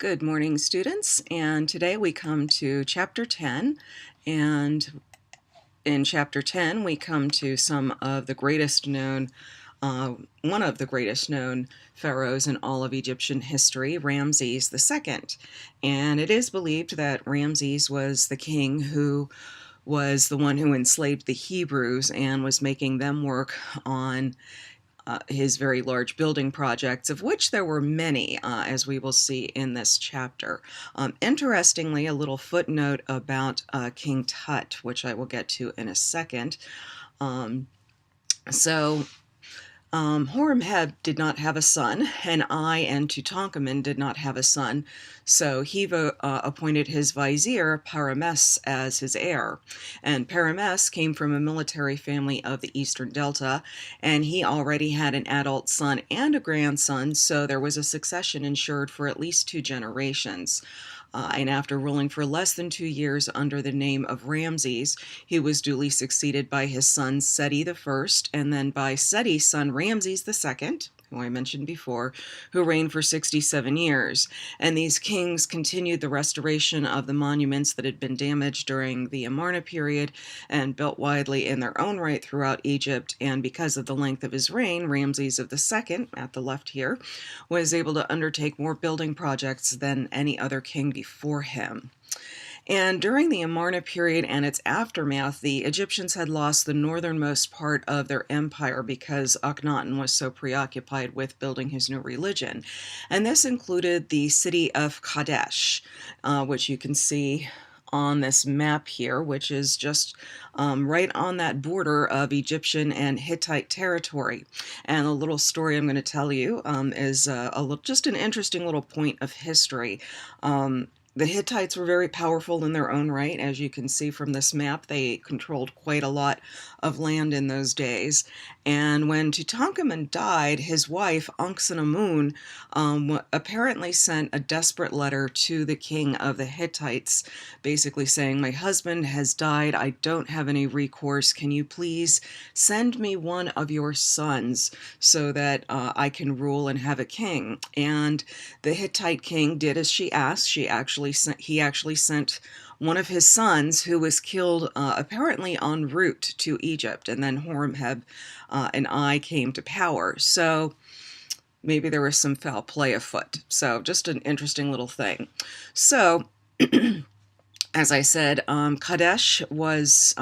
Good morning, students, and today we come to Chapter 10, and in Chapter 10 we come to some of the greatest known, one of the greatest known pharaohs in all of Egyptian history, Ramses II. And it is believed that Ramses was the king who was the one who enslaved the Hebrews and was making them work on his very large building projects, of which there were many, as we will see in this chapter. Interestingly, a little footnote about King Tut, which I will get to in a second. Um, so Horemheb did not have a son, and Ai and Tutankhamun did not have a son, so he appointed his vizier, Parames, as his heir. And Parames came from a military family of the Eastern Delta, and he already had an adult son and a grandson, so there was a succession ensured for at least 2 generations. And after ruling for less than 2 years under the name of Ramses, he was duly succeeded by his son Seti I, and then by Seti's son Ramses II, who I mentioned before, who reigned for 67 years. And these kings continued the restoration of the monuments that had been damaged during the Amarna period and built widely in their own right throughout Egypt. And because of the length of his reign, Ramses II, at the left here, was able to undertake more building projects than any other king before him. And during the Amarna period and its aftermath, the Egyptians had lost the northernmost part of their empire because Akhenaten was so preoccupied with building his new religion. And this included the city of Kadesh, which you can see on this map here, which is just right on that border of Egyptian and Hittite territory. And the little story I'm going to tell you is just an interesting little point of history. The Hittites were very powerful in their own right. As you can see from this map, they controlled quite a lot of land in those days. And when Tutankhamun died, his wife, Ankhsenamun, apparently sent a desperate letter to the king of the Hittites, basically saying, "My husband has died. I don't have any recourse. Can you please send me one of your sons so that I can rule and have a king?" And the Hittite king did as she asked. He actually sent one of his sons, who was killed apparently en route to Egypt, and then Horemheb and Ai came to power. So maybe there was some foul play afoot. So just an interesting little thing. So as I said, Kadesh was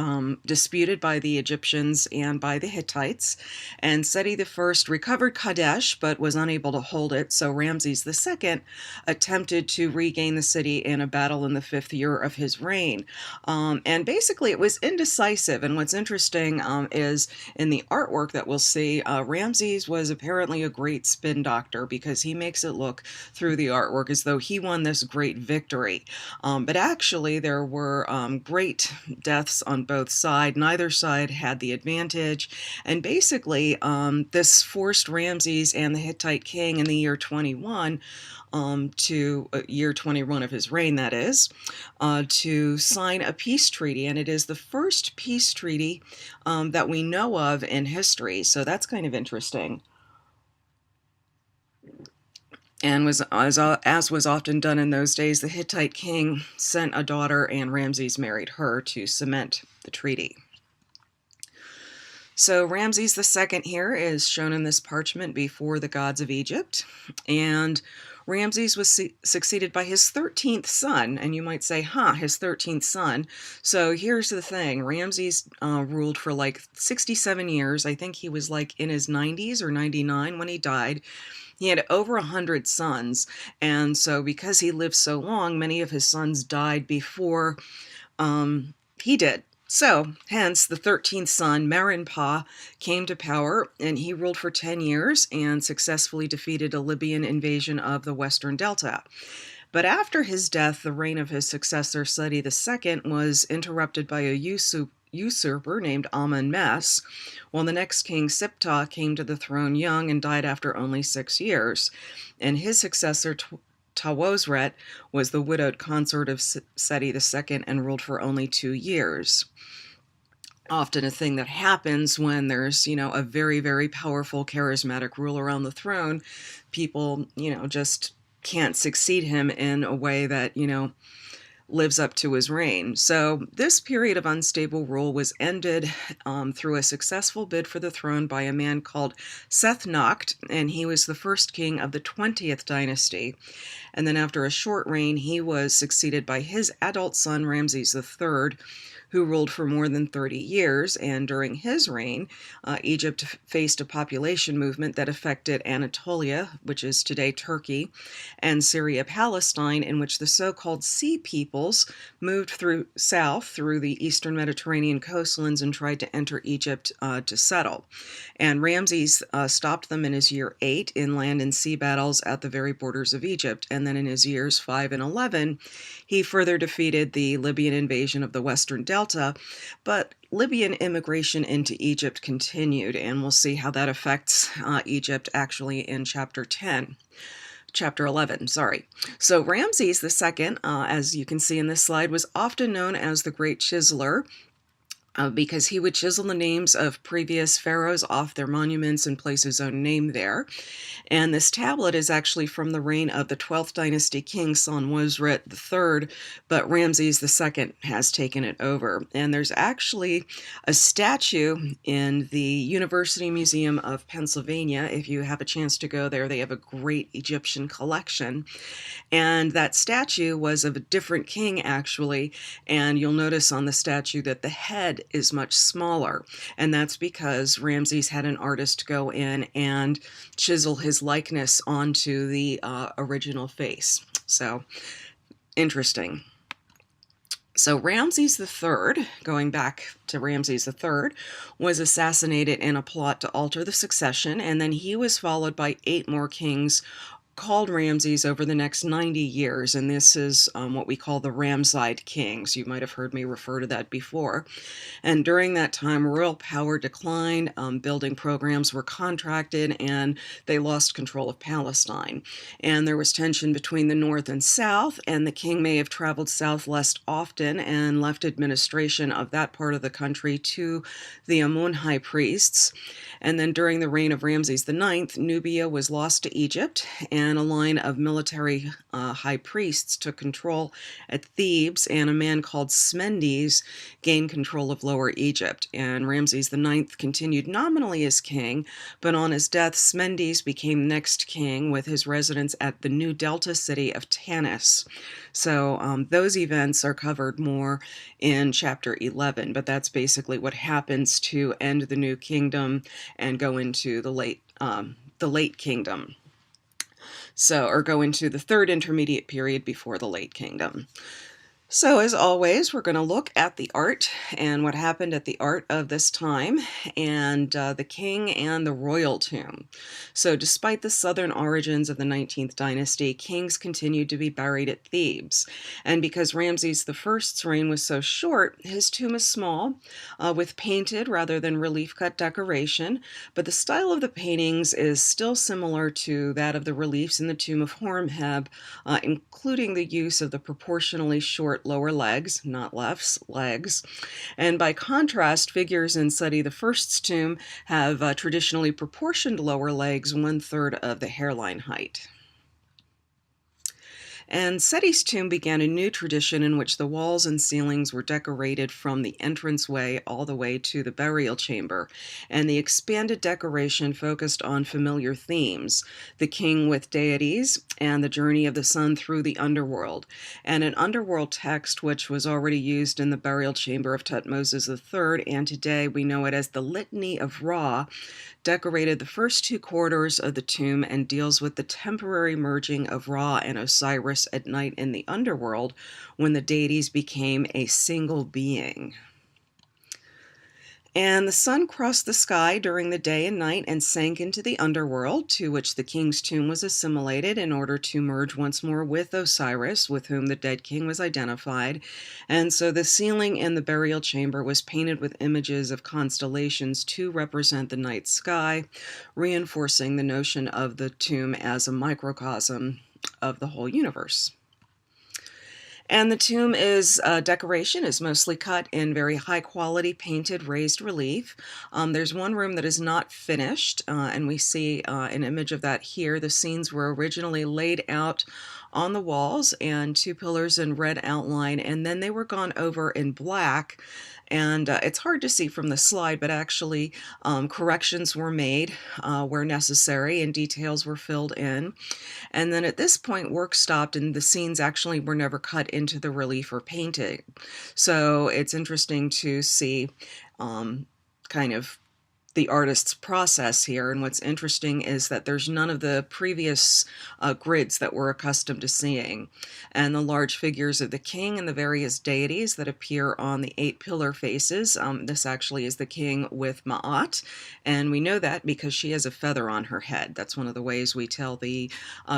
disputed by the Egyptians and by the Hittites, and Seti I recovered Kadesh but was unable to hold it, so Ramses II attempted to regain the city in a battle in the 5th year of his reign. And basically it was indecisive, and what's interesting is in the artwork that we'll see, Ramses was apparently a great spin doctor because he makes it look through the artwork as though he won this great victory. But actually, there were great deaths on both sides. Neither side had the advantage. And basically, this forced Ramses and the Hittite king in the year 21, to year 21 of his reign, that is, to sign a peace treaty. And it is the first peace treaty that we know of in history. So that's kind of interesting. And as was often done in those days, the Hittite king sent a daughter, and Ramses married her to cement the treaty. So Ramses II here is shown in this parchment before the gods of Egypt, and Ramses was succeeded by his 13th son, and you might say, his 13th son. So here's the thing. Ramses ruled for like 67 years. I think he was like in his 90s or 99 when he died. He had over 100 sons, and so because he lived so long, many of his sons died before he did. So, hence, the 13th son, Merenptah, came to power, and he ruled for 10 years and successfully defeated a Libyan invasion of the Western Delta. But after his death, the reign of his successor, Seti II, was interrupted by a usurper named Amen-Mes, while the next king, Siptah, came to the throne young and died after only 6 years. And his successor, Tawosret, was the widowed consort of Seti II and ruled for only 2 years. Often a thing that happens when there's, a very, very powerful, charismatic ruler on the throne, people, just can't succeed him in a way that, lives up to his reign. So this period of unstable rule was ended through a successful bid for the throne by a man called Seth-Nocht, and he was the first king of the 20th dynasty. And then after a short reign, he was succeeded by his adult son, Ramses III, who ruled for more than 30 years, and during his reign, Egypt faced a population movement that affected Anatolia, which is today Turkey, and Syria-Palestine, in which the so-called Sea Peoples moved south through the eastern Mediterranean coastlands and tried to enter Egypt to settle. And Ramses stopped them in his year 8 in land and sea battles at the very borders of Egypt, and then in his years 5 and 11, he further defeated the Libyan invasion of the Western Delta, but Libyan immigration into Egypt continued, and we'll see how that affects Egypt actually in chapter 11, sorry. So Ramses II, as you can see in this slide, was often known as the Great Chiseler, because he would chisel the names of previous pharaohs off their monuments and place his own name there. And this tablet is actually from the reign of the 12th dynasty king Senusret III, but Ramses II has taken it over. And there's actually a statue in the University Museum of Pennsylvania. If you have a chance to go there, they have a great Egyptian collection. And that statue was of a different king, actually, and you'll notice on the statue that the head is much smaller, and that's because Ramses had an artist go in and chisel his likeness onto the original face. So, interesting. So Ramses III, going back to Ramses III, was assassinated in a plot to alter the succession, and then he was followed by 8 more kings called Ramses over the next 90 years, and this is what we call the Ramesside kings. You might have heard me refer to that before. And during that time, royal power declined, building programs were contracted, and they lost control of Palestine. And there was tension between the north and south, and the king may have traveled south less often and left administration of that part of the country to the Amun high priests. And then during the reign of Ramses IX, Nubia was lost to Egypt, and a line of military high priests took control at Thebes, and a man called Smendes gained control of Lower Egypt. And Ramses IX continued nominally as king, but on his death, Smendes became next king with his residence at the new delta city of Tanis. So those events are covered more in chapter 11, but that's basically what happens to end the new kingdom and go into the late kingdom. So, or go into the third intermediate period before the late kingdom. So as always, we're going to look at the art and what happened at the art of this time, and the king and the royal tomb. So despite the southern origins of the 19th dynasty, kings continued to be buried at Thebes. And because Ramses I's reign was so short, his tomb is small, with painted rather than relief-cut decoration, but the style of the paintings is still similar to that of the reliefs in the tomb of Horemheb, including the use of the proportionally short lower legs, not legs. And by contrast, figures in Seti I's tomb have traditionally proportioned lower legs, 1/3 of the hairline height. And Seti's tomb began a new tradition in which the walls and ceilings were decorated from the entranceway all the way to the burial chamber. And the expanded decoration focused on familiar themes: the king with deities and the journey of the sun through the underworld. And an underworld text which was already used in the burial chamber of Tutmosis III, and today we know it as the Litany of Ra, decorated the first 2 corridors of the tomb and deals with the temporary merging of Ra and Osiris at night in the underworld when the deities became a single being. And the sun crossed the sky during the day and night and sank into the underworld, to which the king's tomb was assimilated in order to merge once more with Osiris, with whom the dead king was identified. And so the ceiling in the burial chamber was painted with images of constellations to represent the night sky, reinforcing the notion of the tomb as a microcosm of the whole universe. And the tomb is decoration is mostly cut in very high quality painted raised relief. There's one room that is not finished, and we see an image of that here. The scenes were originally laid out on the walls and two pillars in red outline, and then they were gone over in black. And it's hard to see from the slide, but actually corrections were made where necessary and details were filled in. And then at this point, work stopped and the scenes actually were never cut into the relief or painting. So it's interesting to see kind of the artist's process here. And what's interesting is that there's none of the previous grids that we're accustomed to seeing. And the large figures of the king and the various deities that appear on the 8 pillar faces. This actually is the king with Ma'at. And we know that because she has a feather on her head. That's one of the ways we tell the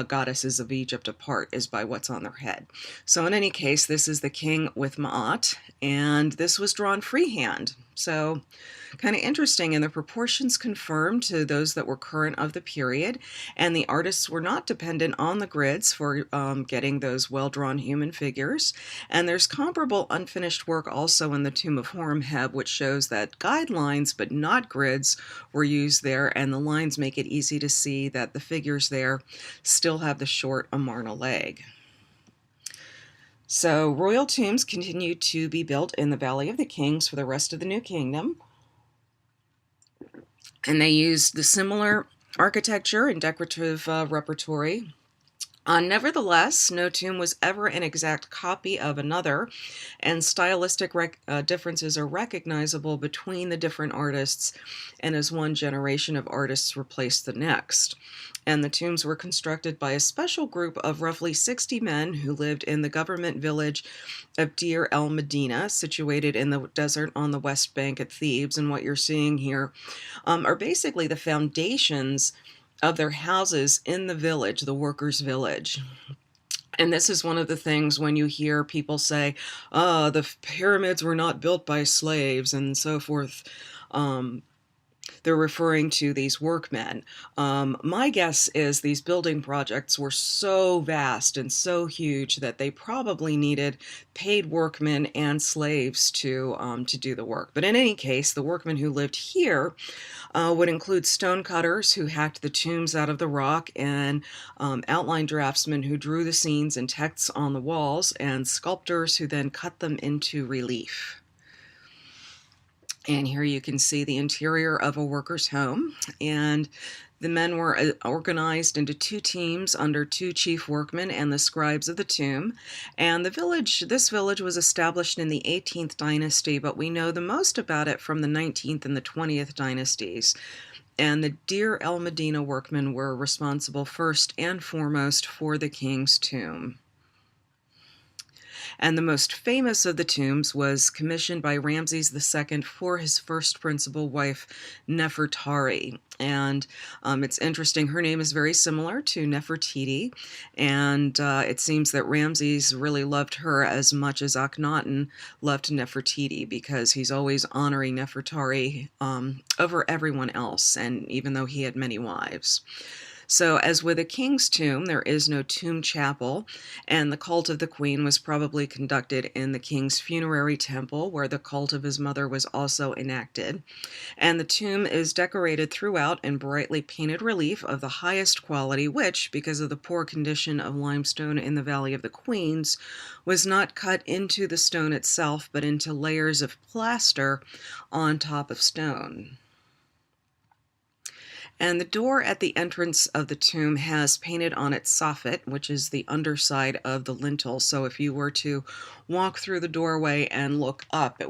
goddesses of Egypt apart, is by what's on their head. So in any case, this is the king with Ma'at. And this was drawn freehand. So kind of interesting, and the proportions confirmed to those that were current of the period, and the artists were not dependent on the grids for getting those well-drawn human figures. And there's comparable unfinished work also in the tomb of Horemheb, which shows that guidelines but not grids were used there, and the lines make it easy to see that the figures there still have the short Amarna leg. So royal tombs continued to be built in the Valley of the Kings for the rest of the New Kingdom. And they used the similar architecture and decorative repertory. Nevertheless, no tomb was ever an exact copy of another, and stylistic differences are recognizable between the different artists, and as one generation of artists replaced the next. And the tombs were constructed by a special group of roughly 60 men who lived in the government village of Deir el-Medina, situated in the desert on the west bank at Thebes. And what you're seeing here are basically the foundations of their houses in the village, the workers' village. And this is one of the things when you hear people say, the pyramids were not built by slaves and so forth. They're referring to these workmen. My guess is these building projects were so vast and so huge that they probably needed paid workmen and slaves to do the work. But in any case, the workmen who lived here would include stonecutters who hacked the tombs out of the rock, and outline draftsmen who drew the scenes and texts on the walls, and sculptors who then cut them into relief. And here you can see the interior of a worker's home, and the men were organized into 2 teams under 2 chief workmen and the scribes of the tomb. And this village was established in the 18th dynasty, but we know the most about it from the 19th and the 20th dynasties. And the Deir el-Medina workmen were responsible first and foremost for the king's tomb. And the most famous of the tombs was commissioned by Ramses II for his first principal wife, Nefertari. And it's interesting, her name is very similar to Nefertiti, and it seems that Ramses really loved her as much as Akhenaten loved Nefertiti, because he's always honoring Nefertari over everyone else, and even though he had many wives. So as with a king's tomb, there is no tomb chapel, and the cult of the queen was probably conducted in the king's funerary temple, where the cult of his mother was also enacted. And the tomb is decorated throughout in brightly painted relief of the highest quality, which, because of the poor condition of limestone in the Valley of the Queens, was not cut into the stone itself, but into layers of plaster on top of stone. And the door at the entrance of the tomb has painted on its soffit, which is the underside of the lintel. So if you were to walk through the doorway and look up,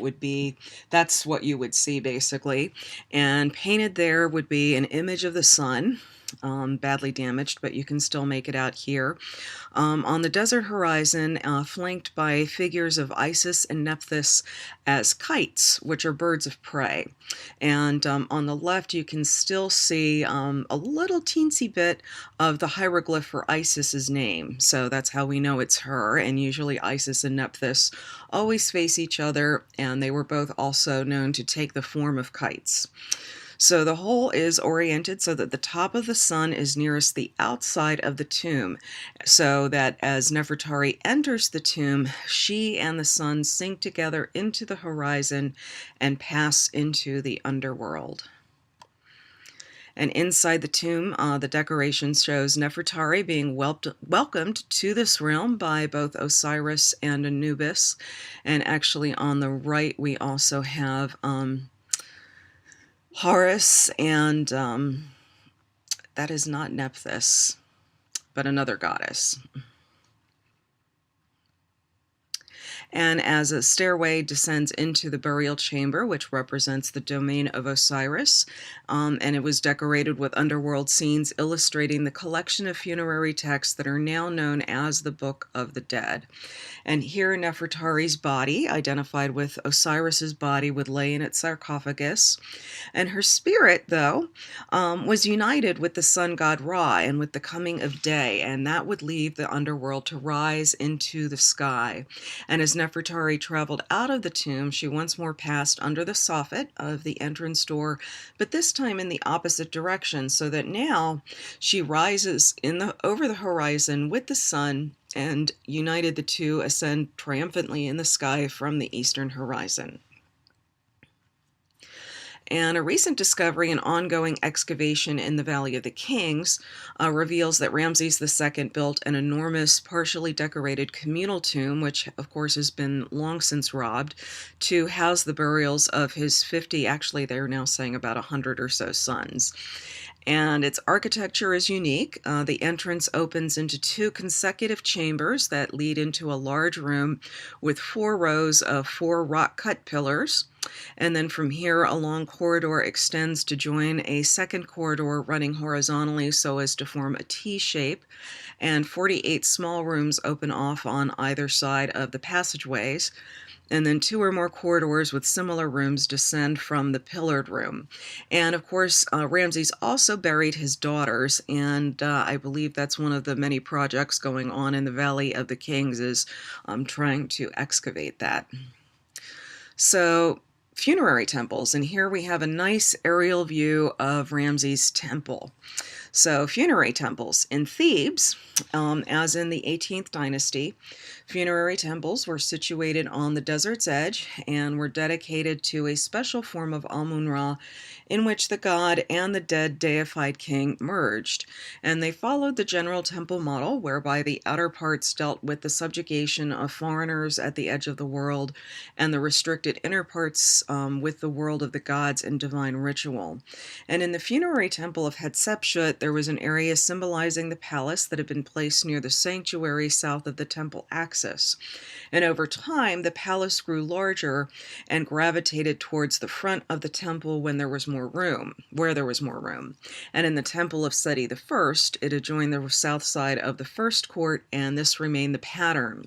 that's what you would see basically. And painted there would be an image of the sun, badly damaged, but you can still make it out here. On the desert horizon, flanked by figures of Isis and Nephthys as kites, which are birds of prey. And on the left, you can still see a little teensy bit of the hieroglyph for Isis's name. So that's how we know it's her. And usually Isis and Nephthys always face each other, and they were both also known to take the form of kites. So the hole is oriented so that the top of the sun is nearest the outside of the tomb, so that as Nefertari enters the tomb, she and the sun sink together into the horizon and pass into the underworld. And inside the tomb, the decoration shows Nefertari being welcomed to this realm by both Osiris and Anubis. And actually on the right, we also have Horus, and that is not Nephthys, but another goddess. And as a stairway descends into the burial chamber, which represents the domain of Osiris, and it was decorated with underworld scenes illustrating the collection of funerary texts that are now known as the Book of the Dead. And here Nefertari's body, identified with Osiris's body, would lay in its sarcophagus. And her spirit, though, was united with the sun god Ra and with the coming of day, and that would leave the underworld to rise into the sky. And as Nefertari traveled out of the tomb, she once more passed under the soffit of the entrance door, but this time in the opposite direction, so that now she rises over the horizon with the sun, and united the two ascend triumphantly in the sky from the eastern horizon. And a recent discovery and ongoing excavation in the Valley of the Kings reveals that Ramses II built an enormous, partially decorated communal tomb, which of course has been long since robbed, to house the burials of his 50, actually they're now saying about 100 or so sons. And its architecture is unique. The entrance opens into 2 consecutive chambers that lead into a large room with 4 rows of 4 rock-cut pillars. And then from here, a long corridor extends to join a second corridor running horizontally so as to form a T shape. And 48 small rooms open off on either side of the passageways. And then 2 or more corridors with similar rooms descend from the pillared room. And of course, Ramses also buried his daughters, and I believe that's one of the many projects going on in the Valley of the Kings, is trying to excavate that. So, funerary temples, and here we have a nice aerial view of Ramses' temple. So, funerary temples. In Thebes, as in the 18th dynasty, funerary temples were situated on the desert's edge and were dedicated to a special form of Amun-Ra in which the god and the dead deified king merged. And they followed the general temple model, whereby the outer parts dealt with the subjugation of foreigners at the edge of the world, and the restricted inner parts with the world of the gods and divine ritual. And in the funerary temple of Hatshepsut, there was an area symbolizing the palace that had been placed near the sanctuary south of the temple axis. And over time, the palace grew larger and gravitated towards the front of the temple where there was more room. And in the temple of Seti I, it adjoined the south side of the first court, and this remained the pattern.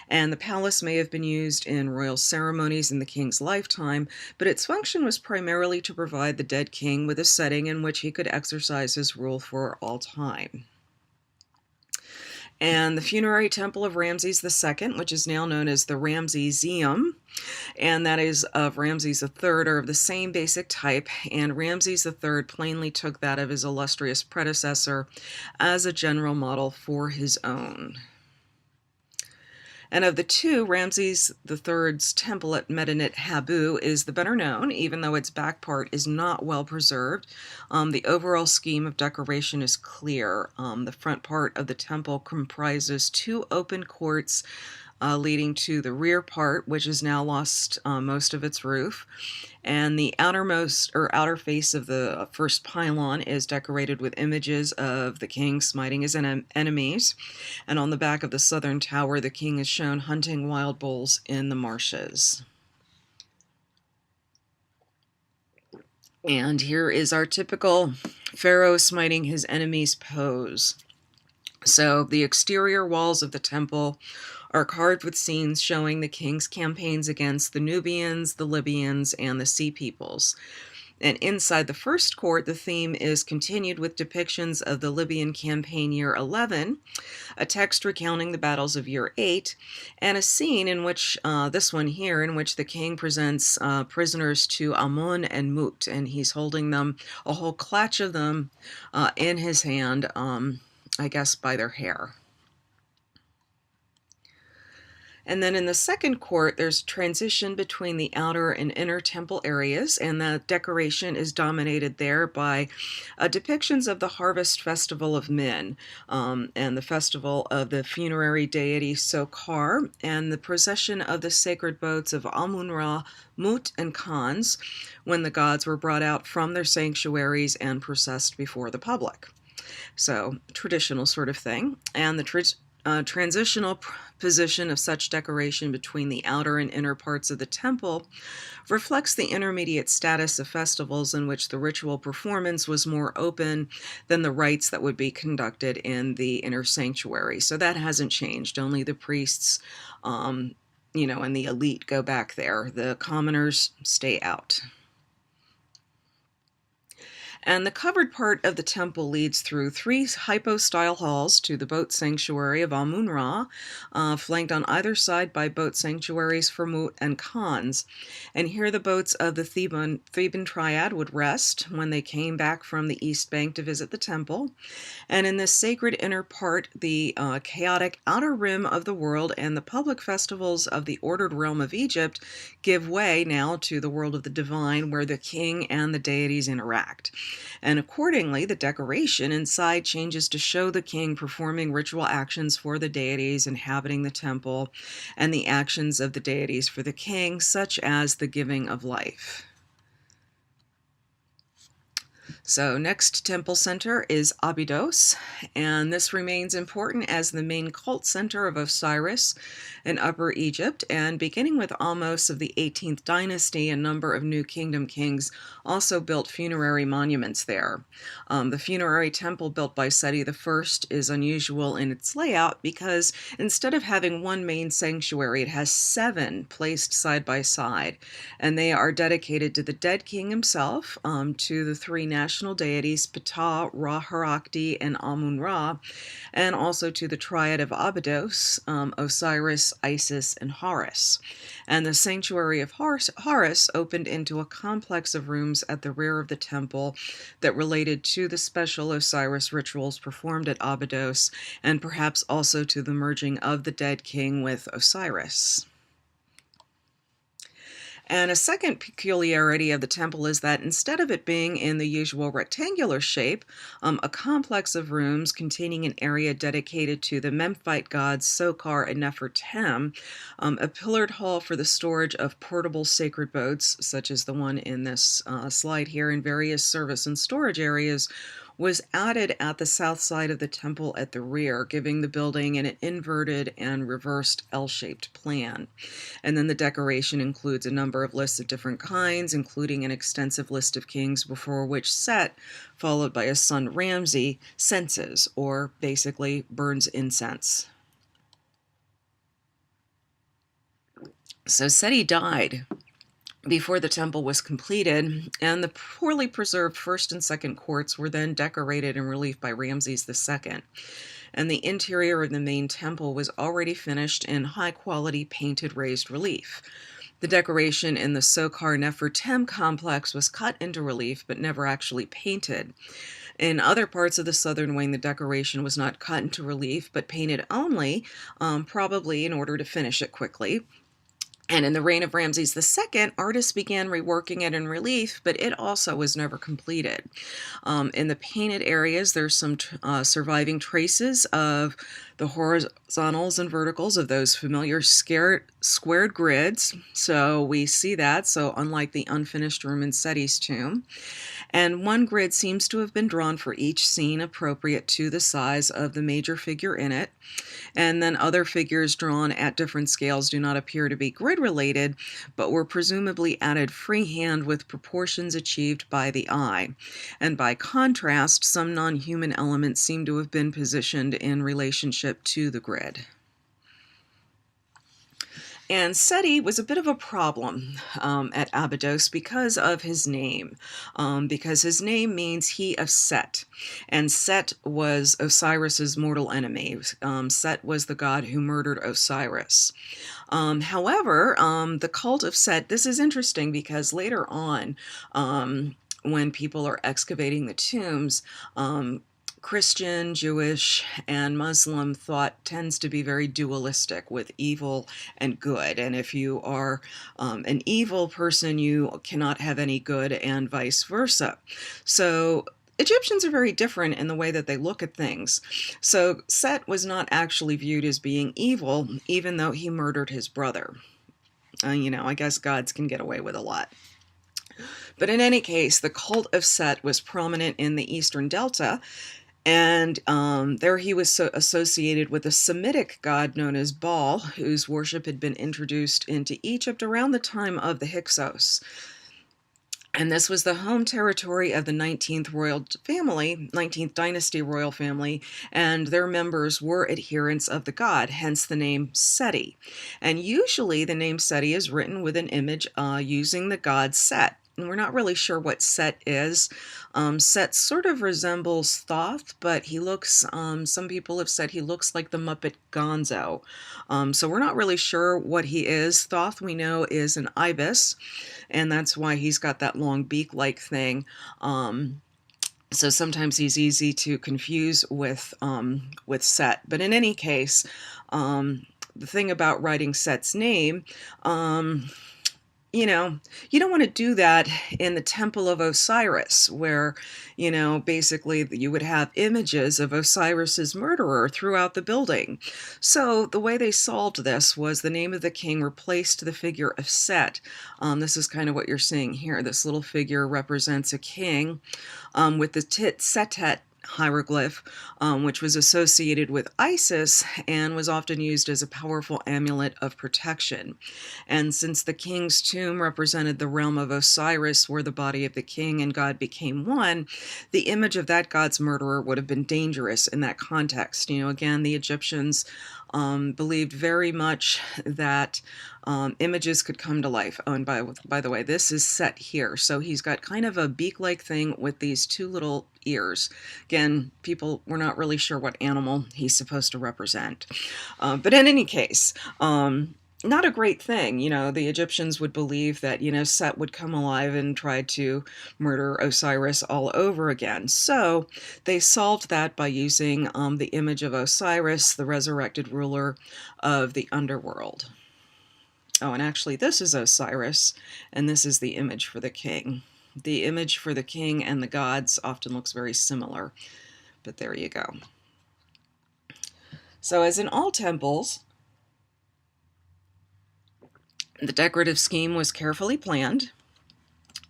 And the palace may have been used in royal ceremonies in the king's lifetime, but its function was primarily to provide the dead king with a setting in which he could exercise his rule for all time. And the funerary temple of Ramses II, which is now known as the Ramseseum, and that is of Ramses III, are of the same basic type, and Ramses III plainly took that of his illustrious predecessor as a general model for his own. And of the 2, Ramses III's temple at Medinet Habu is the better known, even though its back part is not well preserved. The overall scheme of decoration is clear. The front part of the temple comprises 2 open courts leading to the rear part, which has now lost most of its roof. And the outer face of the first pylon is decorated with images of the king smiting his enemies. And on the back of the southern tower, the king is shown hunting wild bulls in the marshes. And here is our typical pharaoh smiting his enemies pose. So the exterior walls of the temple are carved with scenes showing the king's campaigns against the Nubians, the Libyans, and the Sea Peoples. And inside the first court, the theme is continued with depictions of the Libyan campaign year 11, a text recounting the battles of year 8, and a scene in which, this one here, in which the king presents prisoners to Amun and Mut, and he's holding them, a whole clutch of them, in his hand, I guess by their hair. And then in the second court, there's transition between the outer and inner temple areas, and the decoration is dominated there by depictions of the harvest festival of Min, and the festival of the funerary deity Sokar, and the procession of the sacred boats of Amun-Ra, Mut, and Khans, when the gods were brought out from their sanctuaries and processed before the public. So, traditional sort of thing. And the transitional position of such decoration between the outer and inner parts of the temple reflects the intermediate status of festivals in which the ritual performance was more open than the rites that would be conducted in the inner sanctuary. So that hasn't changed. Only the priests, and the elite go back there. The commoners stay out. And the covered part of the temple leads through 3 hypo-style halls to the boat sanctuary of Amun-Ra, flanked on either side by boat sanctuaries for Mut and Khans. And here the boats of the Theban triad would rest when they came back from the east bank to visit the temple. And in this sacred inner part, the chaotic outer rim of the world and the public festivals of the ordered realm of Egypt give way now to the world of the divine, where the king and the deities interact. And accordingly, the decoration inside changes to show the king performing ritual actions for the deities inhabiting the temple, and the actions of the deities for the king, such as the giving of life. So next temple center is Abydos, and this remains important as the main cult center of Osiris in Upper Egypt. And beginning with Ahmose of the 18th dynasty, a number of New Kingdom kings also built funerary monuments there. The funerary temple built by Seti I is unusual in its layout because instead of having one main sanctuary, it has 7 placed side by side, and they are dedicated to the dead king himself, to the 3 national deities, Ptah, Ra-Harakti, and Amun-Ra, and also to the triad of Abydos, Osiris, Isis, and Horus. And the sanctuary of Horus opened into a complex of rooms at the rear of the temple that related to the special Osiris rituals performed at Abydos, and perhaps also to the merging of the dead king with Osiris. And a second peculiarity of the temple is that instead of it being in the usual rectangular shape, a complex of rooms containing an area dedicated to the Memphite gods Sokar and Nefertem, a pillared hall for the storage of portable sacred boats, such as the one in this slide here, in various service and storage areas, was added at the south side of the temple at the rear, giving the building an inverted and reversed L-shaped plan. And then the decoration includes a number of lists of different kinds, including an extensive list of kings before which Set, followed by his son Ramses, censes, or basically burns incense. So Seti died before the temple was completed, and the poorly preserved first and second courts were then decorated in relief by Ramses II. And the interior of the main temple was already finished in high-quality painted raised relief. The decoration in the Sokar Nefertem complex was cut into relief but never actually painted. In other parts of the southern wing, the decoration was not cut into relief but painted only, probably in order to finish it quickly. And in the reign of Ramses II, artists began reworking it in relief, but it also was never completed. In the painted areas, there's some surviving traces of the horizontals and verticals of those familiar squared grids. So we see that, so unlike the unfinished room in Seti's tomb. And one grid seems to have been drawn for each scene appropriate to the size of the major figure in it. And then other figures drawn at different scales do not appear to be grid related, but were presumably added freehand with proportions achieved by the eye. And by contrast, some non-human elements seem to have been positioned in relationship to the grid. And Seti was a bit of a problem at Abydos because of his name, because his name means he of Set, and Set was Osiris's mortal enemy. Set was the god who murdered Osiris. However, the cult of Set, this is interesting because later on, when people are excavating the tombs, Christian, Jewish, and Muslim thought tends to be very dualistic with evil and good. And if you are an evil person, you cannot have any good, and vice versa. So Egyptians are very different in the way that they look at things. So Set was not actually viewed as being evil, even though he murdered his brother. I guess gods can get away with a lot. But in any case, the cult of Set was prominent in the Eastern Delta, and there he was associated with a Semitic god known as Baal, whose worship had been introduced into Egypt around the time of the Hyksos. And this was the home territory of the 19th dynasty royal family, and their members were adherents of the god, hence the name Seti. And usually the name Seti is written with an image using the god Set. And we're not really sure what Set is. Set sort of resembles Thoth, but he looks, some people have said he looks like the Muppet Gonzo. So we're not really sure what he is. Thoth, we know, is an ibis, and that's why he's got that long beak-like thing. So sometimes he's easy to confuse with Set. But in any case, the thing about writing Set's name, you don't want to do that in the temple of Osiris, where, basically you would have images of Osiris's murderer throughout the building. So the way they solved this was the name of the king replaced the figure of Set. This is kind of what you're seeing here. This little figure represents a king with the Setet hieroglyph, which was associated with Isis and was often used as a powerful amulet of protection. And since the king's tomb represented the realm of Osiris, where the body of the king and God became one, the image of that god's murderer would have been dangerous in that context. Again, the Egyptians believed very much that images could come to life. Oh, and by the way, this is Set here. So he's got kind of a beak-like thing with these two little ears. Again, people were not really sure what animal he's supposed to represent. But in any case, not a great thing. The Egyptians would believe that, Set would come alive and try to murder Osiris all over again. So they solved that by using the image of Osiris, the resurrected ruler of the underworld. Oh, and actually this is Osiris, and this is the image for the king. The image for the king and the gods often looks very similar, but there you go. So as in all temples, the decorative scheme was carefully planned,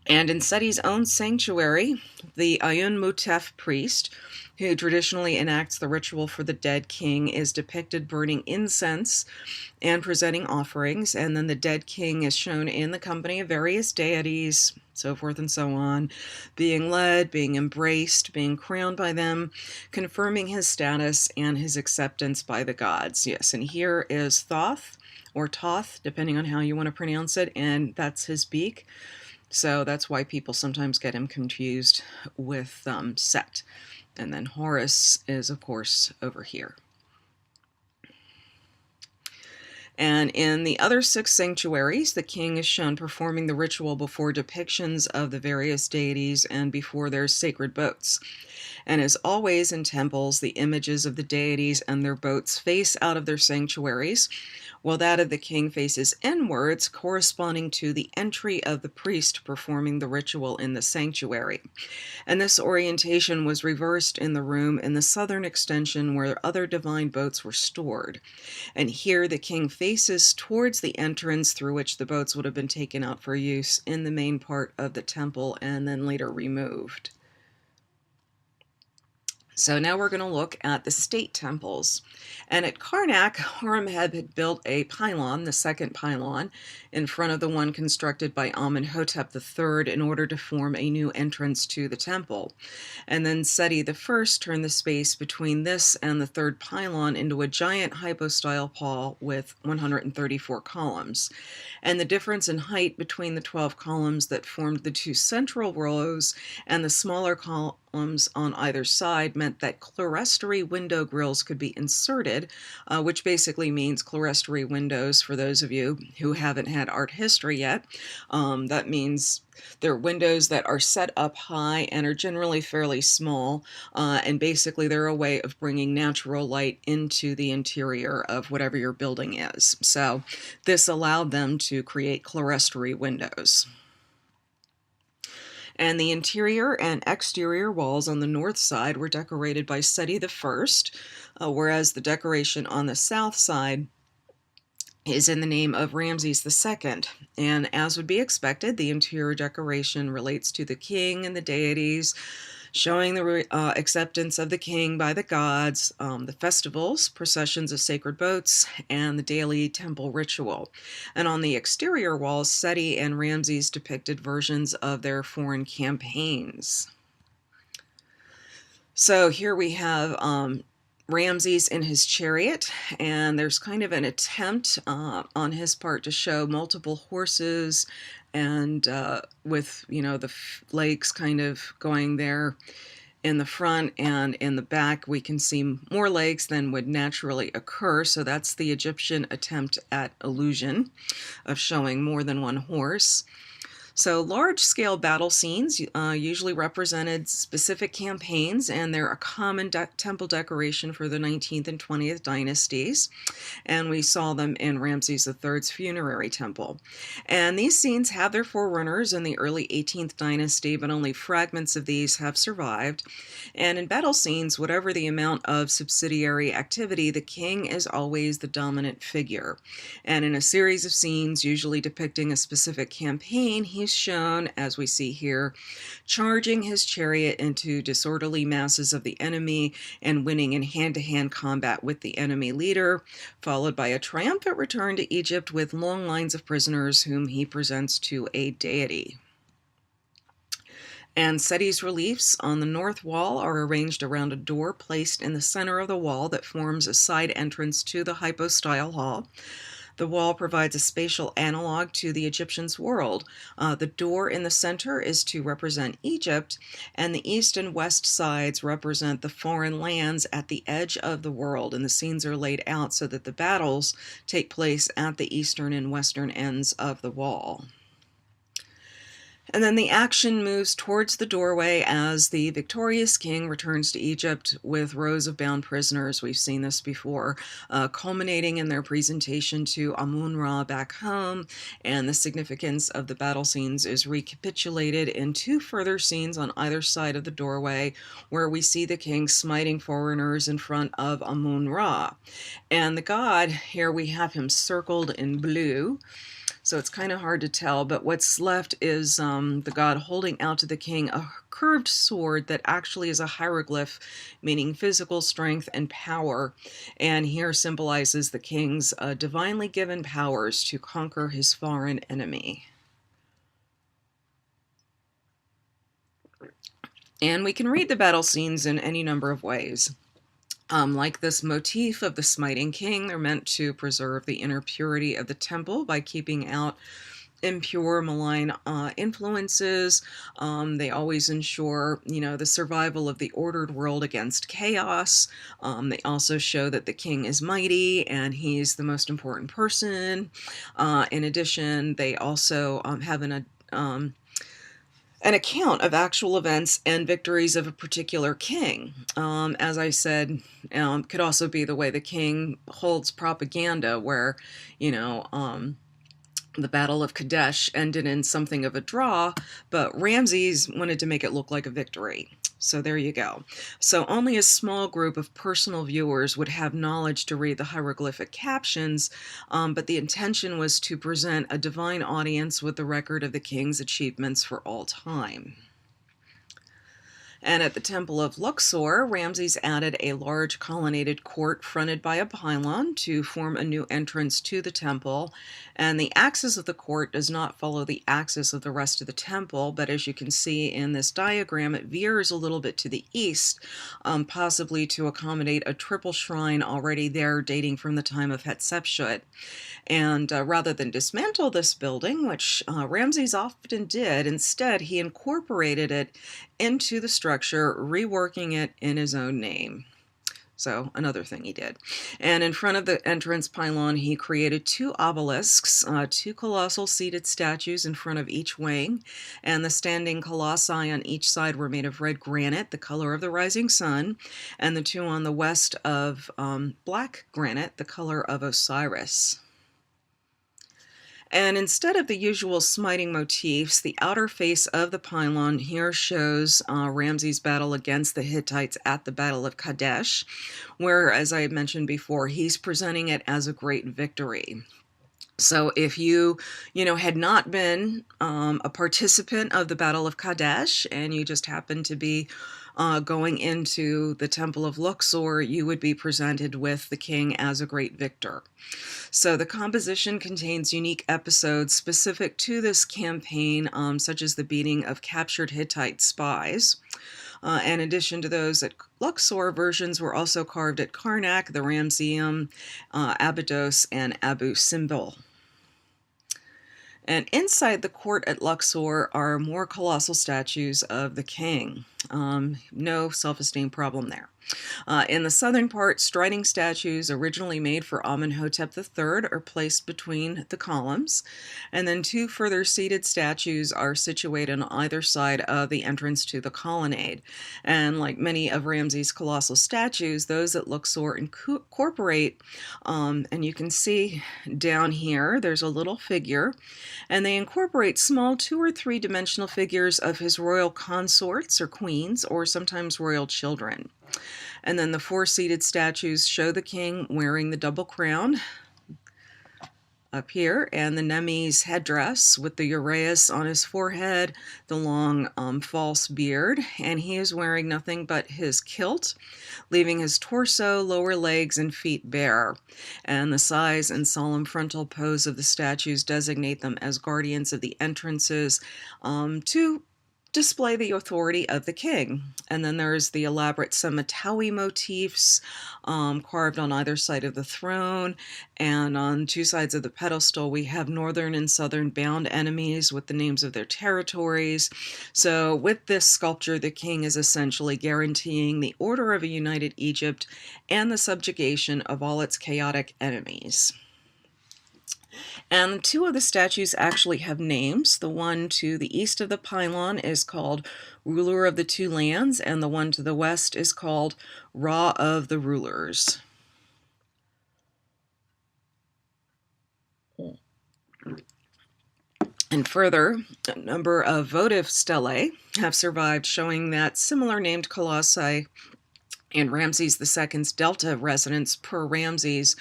and in Seti's own sanctuary, the Ayun Mutef priest, who traditionally enacts the ritual for the dead king, is depicted burning incense and presenting offerings, and then the dead king is shown in the company of various deities, so forth and so on, being led, being embraced, being crowned by them, confirming his status and his acceptance by the gods. Yes, and here is Thoth, or Toth, depending on how you want to pronounce it, and that's his beak. So that's why people sometimes get him confused with Set. And then Horus is, of course, over here. And in the other 6 sanctuaries, the king is shown performing the ritual before depictions of the various deities and before their sacred boats. And as always in temples, the images of the deities and their boats face out of their sanctuaries, while that of the king faces inwards, corresponding to the entry of the priest performing the ritual in the sanctuary. And this orientation was reversed in the room in the southern extension where other divine boats were stored. And here the king faces towards the entrance through which the boats would have been taken out for use in the main part of the temple and then later removed. So now we're going to look at the state temples. And at Karnak, Horemheb had built a pylon, the second pylon, in front of the one constructed by Amenhotep III in order to form a new entrance to the temple. And then Seti I turned the space between this and the third pylon into a giant hypostyle hall with 134 columns. And the difference in height between the 12 columns that formed the two central rows and the smaller columns on either side meant that clerestory window grills could be inserted, which basically means clerestory windows, for those of you who haven't had art history yet. That means they're windows that are set up high and are generally fairly small, and basically they're a way of bringing natural light into the interior of whatever your building is. So this allowed them to create clerestory windows. And the interior and exterior walls on the north side were decorated by Seti I, whereas the decoration on the south side is in the name of Ramses II. And as would be expected, the interior decoration relates to the king and the deities, showing the acceptance of the king by the gods, the festivals, processions of sacred boats, and the daily temple ritual. And on the exterior walls, Seti and Ramses depicted versions of their foreign campaigns. So here we have Ramses in his chariot, and there's kind of an attempt on his part to show multiple horses, and with, the legs kind of going there in the front, and in the back we can see more legs than would naturally occur. So that's the Egyptian attempt at illusion of showing more than one horse. So large-scale battle scenes usually represented specific campaigns, and they're a common temple decoration for the 19th and 20th dynasties, and we saw them in Ramses III's funerary temple. And these scenes have their forerunners in the early 18th dynasty, but only fragments of these have survived. And in battle scenes, whatever the amount of subsidiary activity, the king is always the dominant figure. And in a series of scenes, usually depicting a specific campaign, he's shown, as we see here, charging his chariot into disorderly masses of the enemy and winning in hand-to-hand combat with the enemy leader, followed by a triumphant return to Egypt with long lines of prisoners whom he presents to a deity. And Seti's reliefs on the north wall are arranged around a door placed in the center of the wall that forms a side entrance to the hypostyle hall. The wall provides a spatial analog to the Egyptians' world. The door in the center is to represent Egypt, and the east and west sides represent the foreign lands at the edge of the world, and the scenes are laid out so that the battles take place at the eastern and western ends of the wall. And then the action moves towards the doorway as the victorious king returns to Egypt with rows of bound prisoners. We've seen this before, culminating in their presentation to Amun-Ra back home. And the significance of the battle scenes is recapitulated in two further scenes on either side of the doorway, where we see the king smiting foreigners in front of Amun-Ra. And the god, here we have him circled in blue. So it's kind of hard to tell, but what's left is the god holding out to the king a curved sword that actually is a hieroglyph, meaning physical strength and power, and here symbolizes the king's divinely given powers to conquer his foreign enemy. And we can read the battle scenes in any number of ways. Like this motif of the smiting king, they're meant to preserve the inner purity of the temple by keeping out impure, malign influences. They always ensure, the survival of the ordered world against chaos. They also show that the king is mighty and he's the most important person. In addition, they also have an account of actual events and victories of a particular king. As I said, could also be the way the king holds propaganda, where, the Battle of Kadesh ended in something of a draw, but Ramses wanted to make it look like a victory. So there you go. So only a small group of personal viewers would have knowledge to read the hieroglyphic captions, but the intention was to present a divine audience with the record of the king's achievements for all time. And at the Temple of Luxor, Ramses added a large colonnaded court fronted by a pylon to form a new entrance to the temple. And the axis of the court does not follow the axis of the rest of the temple, but as you can see in this diagram, it veers a little bit to the east, possibly to accommodate a triple shrine already there dating from the time of Hatshepsut. And rather than dismantle this building, which Ramses often did, instead he incorporated it into the structure, reworking it in his own name. So another thing he did. And in front of the entrance pylon, he created two obelisks, two colossal seated statues in front of each wing. And the standing colossi on each side were made of red granite, the color of the rising sun. And the two on the west of black granite, the color of Osiris. And instead of the usual smiting motifs, the outer face of the pylon here shows Ramses' battle against the Hittites at the Battle of Kadesh, where, as I mentioned before, he's presenting it as a great victory. So if you had not been a participant of the Battle of Kadesh and you just happened to be going into the Temple of Luxor, you would be presented with the king as a great victor. So the composition contains unique episodes specific to this campaign, such as the beating of captured Hittite spies. In addition to those at Luxor, versions were also carved at Karnak, the Ramesseum, Abydos, and Abu Simbel. And inside the court at Luxor are more colossal statues of the king. No self-esteem problem there. In the southern part, striding statues originally made for Amenhotep III are placed between the columns, and then two further seated statues are situated on either side of the entrance to the colonnade. And like many of Ramses' colossal statues, those at Luxor incorporate, and you can see down here, there's a little figure, and they incorporate small 2- or 3-dimensional figures of his royal consorts or queens, or sometimes royal children. And then the 4 seated statues show the king wearing the double crown up here, and the Nemes headdress with the uraeus on his forehead, the long false beard, and he is wearing nothing but his kilt, leaving his torso, lower legs, and feet bare. And the size and solemn frontal pose of the statues designate them as guardians of the entrances to display the authority of the king. And then there's the elaborate Samatawi motifs carved on either side of the throne, and on 2 sides of the pedestal we have northern and southern bound enemies with the names of their territories. So with this sculpture, the king is essentially guaranteeing the order of a united Egypt and the subjugation of all its chaotic enemies. And 2 of the statues actually have names. The one to the east of the pylon is called Ruler of the 2 Lands, and the one to the west is called Ra of the Rulers. And further, a number of votive stelae have survived, showing that similar named colossi in Ramses II's Delta residence per Ramses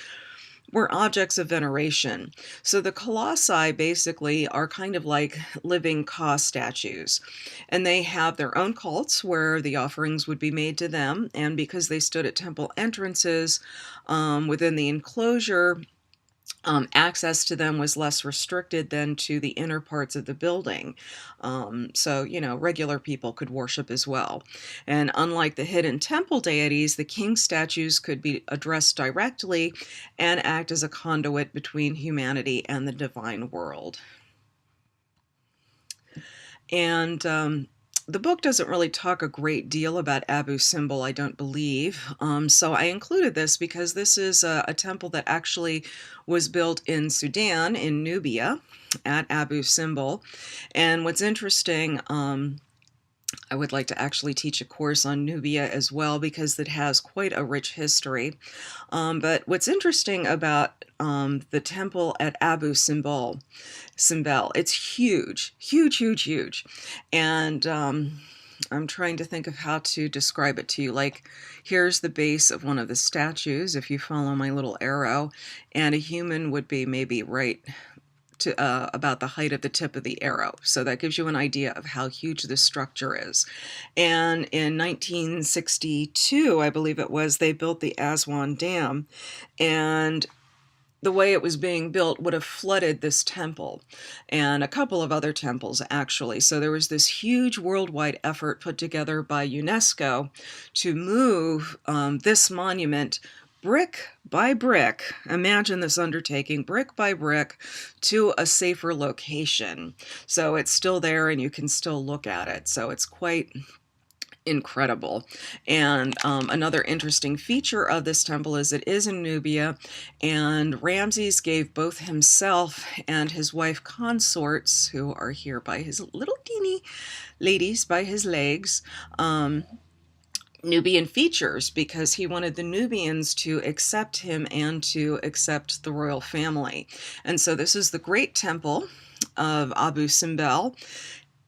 were objects of veneration. So the colossi basically are kind of like living Ka statues, and they have their own cults where the offerings would be made to them, and because they stood at temple entrances within the enclosure, access to them was less restricted than to the inner parts of the building. So, regular people could worship as well. And unlike the hidden temple deities, the king statues could be addressed directly and act as a conduit between humanity and the divine world. And the book doesn't really talk a great deal about Abu Simbel, I don't believe. So I included this because this is a temple that actually was built in Sudan, in Nubia, at Abu Simbel. And what's interesting, I would like to actually teach a course on Nubia as well because it has quite a rich history. But what's interesting about the temple at Abu Simbel, it's huge, huge, huge, huge. And I'm trying to think of how to describe it to you. Like, here's the base of one of the statues, if you follow my little arrow, and a human would be maybe right about the height of the tip of the arrow. So that gives you an idea of how huge this structure is. And in 1962, I believe it was, they built the Aswan Dam, and the way it was being built would have flooded this temple and a couple of other temples, actually. So there was this huge worldwide effort put together by UNESCO to move this monument brick by brick, imagine this undertaking, brick by brick, to a safer location. So it's still there and you can still look at it. So it's quite incredible. And another interesting feature of this temple is it is in Nubia, and Ramses gave both himself and his wife consorts, who are here by his little teeny ladies by his legs, Nubian features, because he wanted the Nubians to accept him and to accept the royal family. And so this is the great temple of Abu Simbel,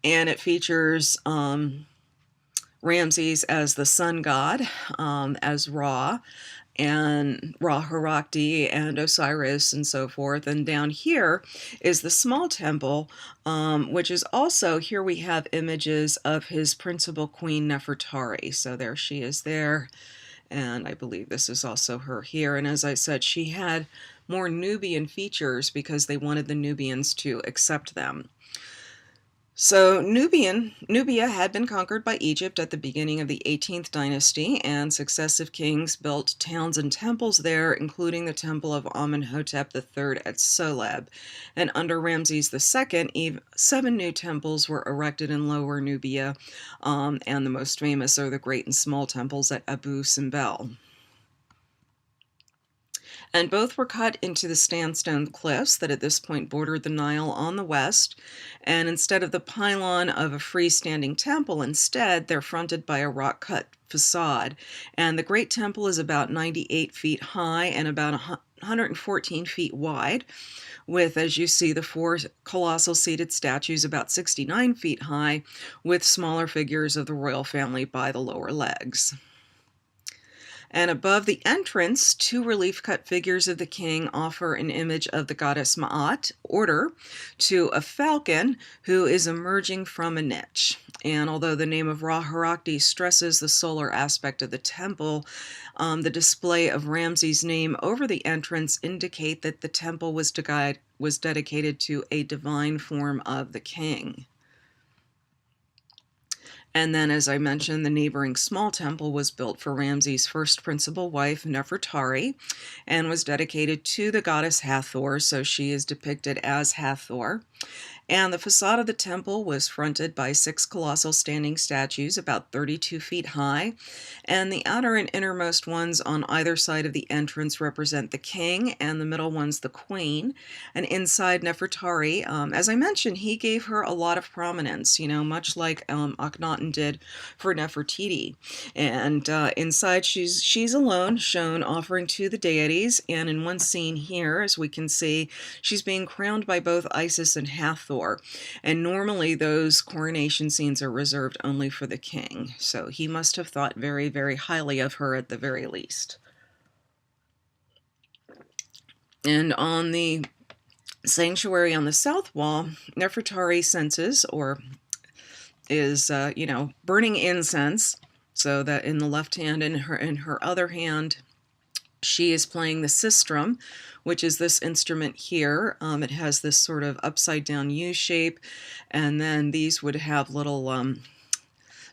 and it features Ramses as the sun god, as Ra, and Ra Harakti and Osiris and so forth. And down here is the small temple, which is also, here we have images of his principal queen Nefertari. So there she is there, and I believe this is also her here. And as I said, she had more Nubian features because they wanted the Nubians to accept them. So Nubia had been conquered by Egypt at the beginning of the 18th dynasty, and successive kings built towns and temples there, including the temple of Amenhotep III at Soleb. And under Ramses II, 7 new temples were erected in Lower Nubia, and the most famous are the great and small temples at Abu Simbel. And both were cut into the sandstone cliffs that at this point bordered the Nile on the west, and instead of the pylon of a freestanding temple, instead they're fronted by a rock-cut facade. And the Great Temple is about 98 feet high and about 114 feet wide, with, as you see, the 4 colossal seated statues about 69 feet high, with smaller figures of the royal family by the lower legs. And above the entrance, 2 relief-cut figures of the king offer an image of the goddess Ma'at, order, to a falcon who is emerging from a niche. And although the name of Ra Harakti stresses the solar aspect of the temple, the display of Ramses' name over the entrance indicate that the temple was dedicated to a divine form of the king. And then, as I mentioned, the neighboring small temple was built for Ramses' first principal wife, Nefertari, and was dedicated to the goddess Hathor, so she is depicted as Hathor. And the facade of the temple was fronted by 6 colossal standing statues about 32 feet high, and the outer and innermost ones on either side of the entrance represent the king, and the middle one's the queen. And inside Nefertari, as I mentioned, he gave her a lot of prominence, much like Akhenaten did for Nefertiti. And inside she's alone, shown offering to the deities, and in one scene here, as we can see, she's being crowned by both Isis and Hathor. And normally those coronation scenes are reserved only for the king. So he must have thought very, very highly of her at the very least. And on the sanctuary on the south wall, Nefertari senses, or is, burning incense, so that in the left hand and in her other hand, she is playing the sistrum, which is this instrument here. It has this sort of upside down U shape, and then these would have little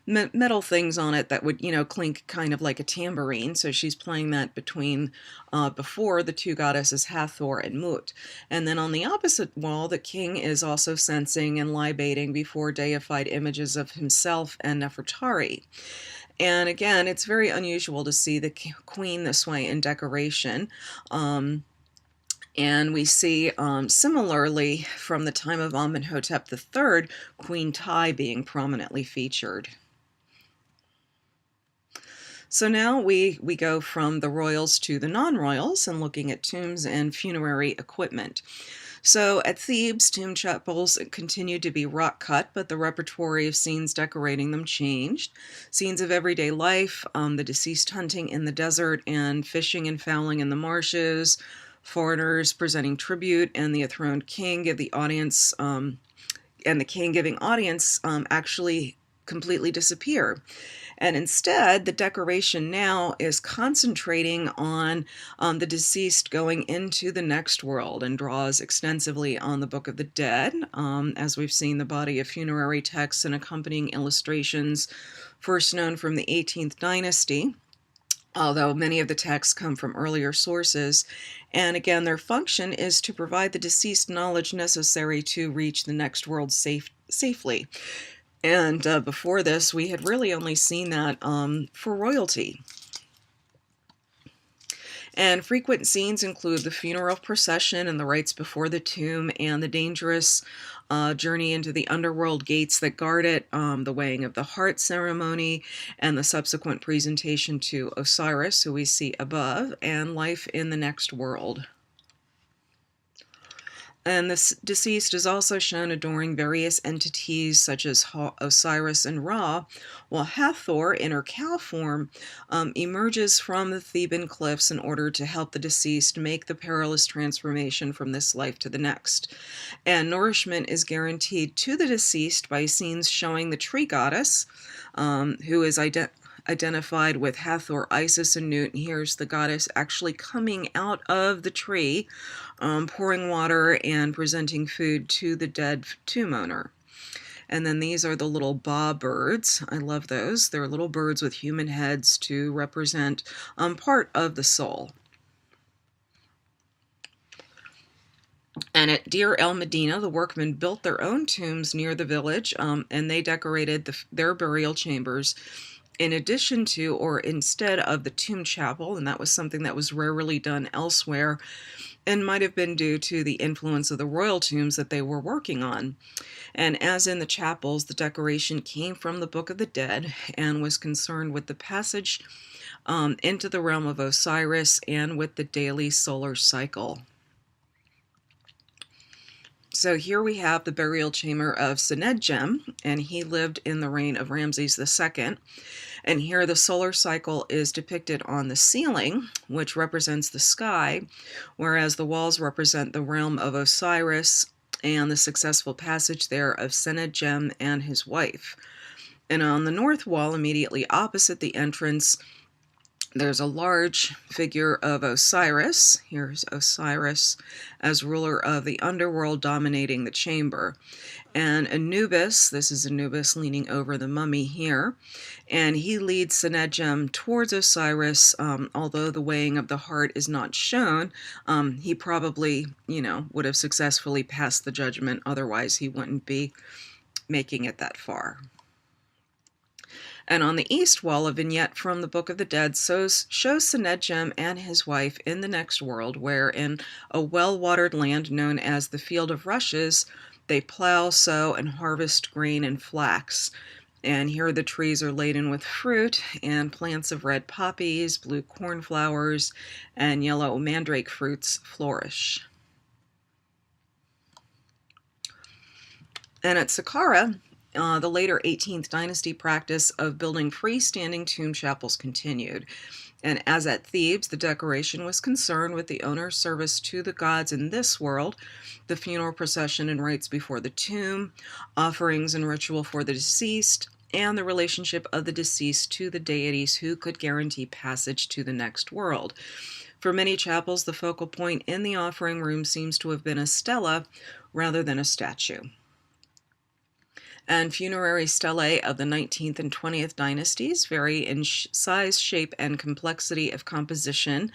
metal things on it that would, clink kind of like a tambourine. So she's playing that before the 2 goddesses Hathor and Mut. And then on the opposite wall, the king is also censing and libating before deified images of himself and Nefertari. And again, it's very unusual to see the queen this way in decoration. And we see, similarly, from the time of Amenhotep III, Queen Tai being prominently featured. So now we go from the royals to the non-royals and looking at tombs and funerary equipment. So at Thebes, tomb chapels continued to be rock cut, but the repertory of scenes decorating them changed. Scenes of everyday life, the deceased hunting in the desert and fishing and fowling in the marshes, foreigners presenting tribute, and the enthroned king give the audience, and the king giving audience actually completely disappear. And instead, the decoration now is concentrating on the deceased going into the next world, and draws extensively on the Book of the Dead, as we've seen the body of funerary texts and accompanying illustrations, first known from the 18th dynasty, although many of the texts come from earlier sources. And again, their function is to provide the deceased knowledge necessary to reach the next world safely. And before this, we had really only seen that for royalty. And frequent scenes include the funeral procession and the rites before the tomb, and the dangerous journey into the underworld gates that guard it, the weighing of the heart ceremony, and the subsequent presentation to Osiris, who we see above, and life in the next world. And the deceased is also shown adoring various entities such as Osiris and Ra, while Hathor, in her cow form, emerges from the Theban cliffs in order to help the deceased make the perilous transformation from this life to the next. And nourishment is guaranteed to the deceased by scenes showing the tree goddess, who is identified with Hathor, Isis, and Nut. And here's the goddess actually coming out of the tree, pouring water and presenting food to the dead tomb owner. And then these are the little ba birds. I love those. They're little birds with human heads to represent part of the soul. And at Deir el Medina, the workmen built their own tombs near the village, and they decorated their burial chambers in addition to, or instead of, the tomb chapel, and that was something that was rarely done elsewhere, and might have been due to the influence of the royal tombs that they were working on. And as in the chapels, the decoration came from the Book of the Dead and was concerned with the passage into the realm of Osiris and with the daily solar cycle. So here we have the burial chamber of Senedjem, and he lived in the reign of Ramses II. And here the solar cycle is depicted on the ceiling, which represents the sky, whereas the walls represent the realm of Osiris and the successful passage there of Senedjem and his wife. And on the north wall, immediately opposite the entrance, there's a large figure of Osiris. Here's Osiris as ruler of the underworld, dominating the chamber. And Anubis, this is Anubis leaning over the mummy here, and he leads Senedjem towards Osiris. Although the weighing of the heart is not shown, he probably, would have successfully passed the judgment. Otherwise, he wouldn't be making it that far. And on the east wall, a vignette from the Book of the Dead shows Senedjem and his wife in the next world, where in a well-watered land known as the Field of Rushes, they plow, sow, and harvest grain and flax. And here the trees are laden with fruit, and plants of red poppies, blue cornflowers, and yellow mandrake fruits flourish. And at Saqqara, the later 18th dynasty practice of building freestanding tomb chapels continued. And as at Thebes, the decoration was concerned with the owner's service to the gods in this world, the funeral procession and rites before the tomb, offerings and ritual for the deceased, and the relationship of the deceased to the deities who could guarantee passage to the next world. For many chapels, the focal point in the offering room seems to have been a stela rather than a statue. And funerary stelae of the 19th and 20th dynasties vary in size, shape, and complexity of composition.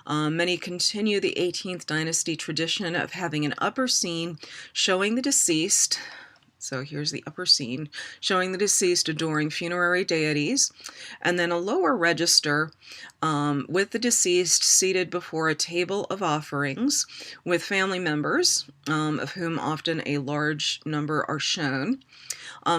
Many continue the 18th dynasty tradition of having an upper scene showing the deceased. So here's the upper scene showing the deceased adoring funerary deities, and then a lower register with the deceased seated before a table of offerings with family members, of whom often a large number are shown.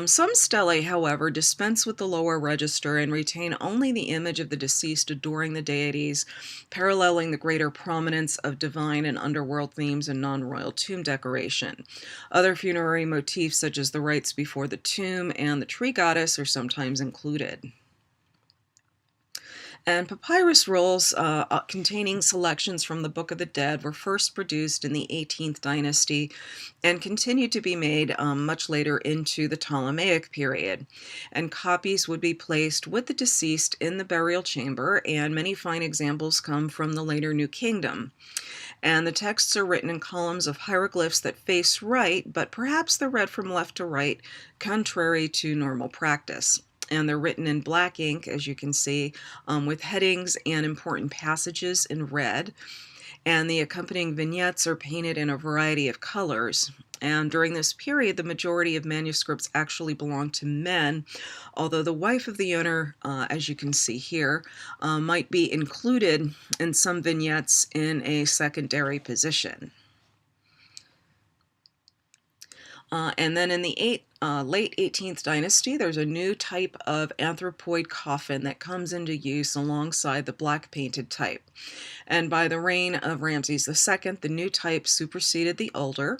Some stelae, however, dispense with the lower register and retain only the image of the deceased adoring the deities, paralleling the greater prominence of divine and underworld themes in non-royal tomb decoration. Other funerary motifs, such as the rites before the tomb and the tree goddess, are sometimes included. And papyrus rolls containing selections from the Book of the Dead were first produced in the 18th dynasty and continued to be made much later into the Ptolemaic period. And copies would be placed with the deceased in the burial chamber, and many fine examples come from the later New Kingdom. And the texts are written in columns of hieroglyphs that face right, but perhaps they're read from left to right, contrary to normal practice. And they're written in black ink, as you can see, with headings and important passages in red. And the accompanying vignettes are painted in a variety of colors. And during this period, the majority of manuscripts actually belonged to men, although the wife of the owner, as you can see here, might be included in some vignettes in a secondary position. And then in the late 18th dynasty, there's a new type of anthropoid coffin that comes into use alongside the black painted type. And by the reign of Ramses II, the new type superseded the older.